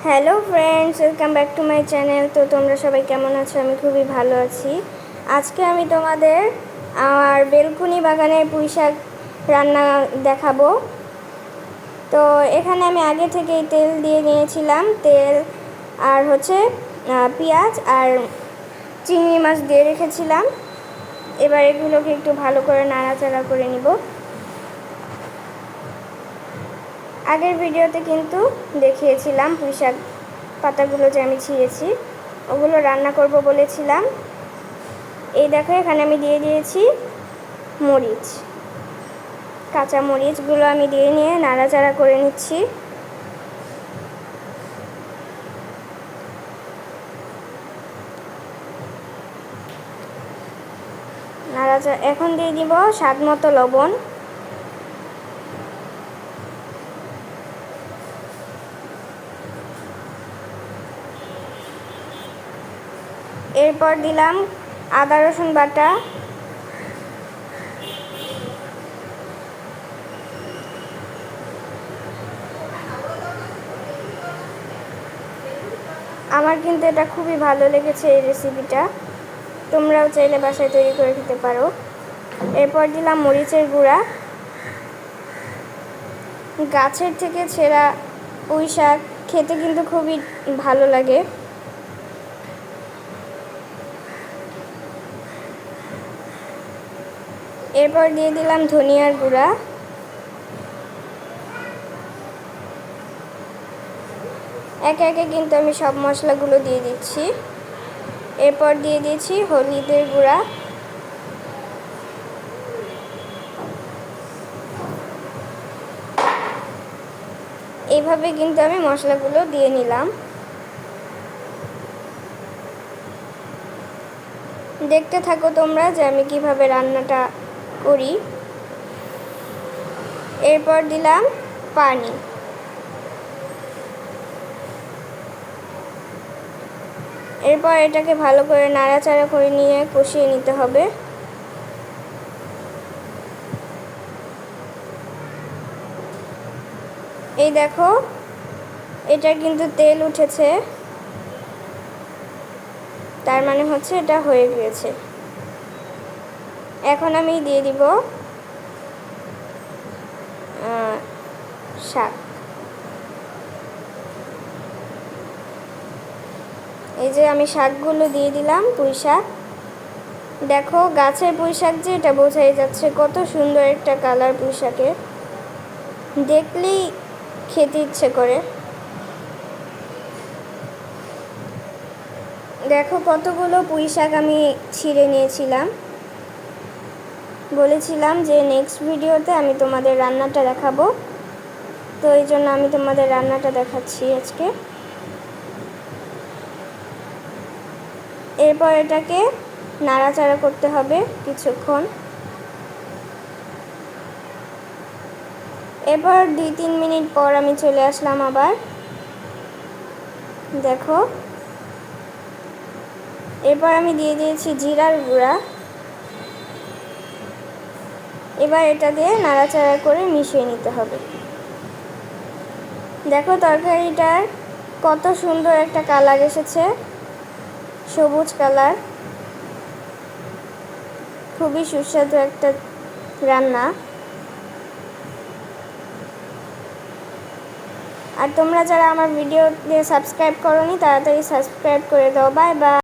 Hello friends, welcome back to my channel. তো তোমরা সবাই কেমন আছো? আমি খুবই ভালো আছি। আজকে আমি তোমাদের আমার বেলকুনি বাগানের পুঁইশাক রান্না দেখাবো। তো এখানে আমি আগে থেকেই তেল দিয়ে নিয়েছিলাম, তেল আর পেঁয়াজ আর চিংড়ি মাছ দিয়ে রেখেছিলাম। এবার এগুলোকে একটু ভালো করে নাড়াচাড়া করে নিব। আগের ভিডিওতে কিন্তু দেখিয়েছিলাম পুঁইশাক পাতাগুলো যে আমি ছিঁড়েছি, ওগুলো রান্না করব বলেছিলাম। এই দেখো, এখানে আমি দিয়ে দিয়েছি মরিচ, কাঁচা মরিচগুলো আমি দিয়ে নিয়ে নাড়াচাড়া করে নিচ্ছি। এখন দিয়ে দিব স্বাদ মতো লবণ। এরপর দিলাম আদা রসুন বাটা, আমার কিন্তু এটা খুবই ভালো লেগেছে এই রেসিপিটা, তোমরাও চাইলে বাসায় তৈরি করে খেতে পারো। এরপর দিলাম মরিচের গুঁড়া। গাছের থেকে ছেঁড়া পুঁইশাক খেতে কিন্তু খুবই ভালো লাগে। এরপর দিয়ে দিলাম ধনিয়ার গুঁড়া। একে একে কিন্তু আমি সব মশলাগুলো দিয়ে দিচ্ছি। এরপর দিয়ে দিয়েছি হলুদের গুঁড়া। এইভাবে কিন্তু আমি মশলাগুলো দিয়ে নিলাম। দেখতে থাকো তোমরা যে আমি কিভাবে রান্নাটা করি। এরপর দিলাম পানি। এরপর এটাকে ভালো করে নাড়াচাড়া করে নিয়ে কষিয়ে নিতে হবে। এই দেখো, এটা কিন্তু তেল উঠেছে, তার মানে হচ্ছে এটা হয়ে গিয়েছে। এখন আমি দিয়ে দিব শাক। এই যে আমি শাকগুলো দিয়ে দিলাম, পুঁই শাক। দেখো, গাছের পুঁই শাক যে, এটা বোঝাই যাচ্ছে কত সুন্দর একটা কালার পুঁই শাকের, দেখলেই খেতে ইচ্ছে করে। দেখো কতগুলো পুঁই শাক আমি ছিঁড়ে নিয়েছিলাম। বলেছিলাম যে নেক্সট ভিডিওতে আমি তোমাদের রান্নাটা দেখাবো, তো এই জন্য আমি তোমাদের রান্নাটা দেখাচ্ছি আজকে। এরপর এটাকে নাড়াচাড়া করতে হবে কিছুক্ষণ। এরপর 2-3 মিনিট পর আমি চলে আসলাম আবার। দেখো, এরপর আমি দিয়ে দিয়েছি জিরার গুঁড়া। এবার এটা দিয়ে নাড়াচাড়া করে মিশিয়ে নিতে হবে। দেখো, তরকারিটার কত সুন্দর একটা কালার এসেছে, সবুজ কালার। খুবই সুস্বাদু একটা রান্না। আর তোমরা যারা আমার ভিডিও দিয়ে সাবস্ক্রাইব করোনি, তাড়াতাড়ি সাবস্ক্রাইব করে দাও। Bye bye.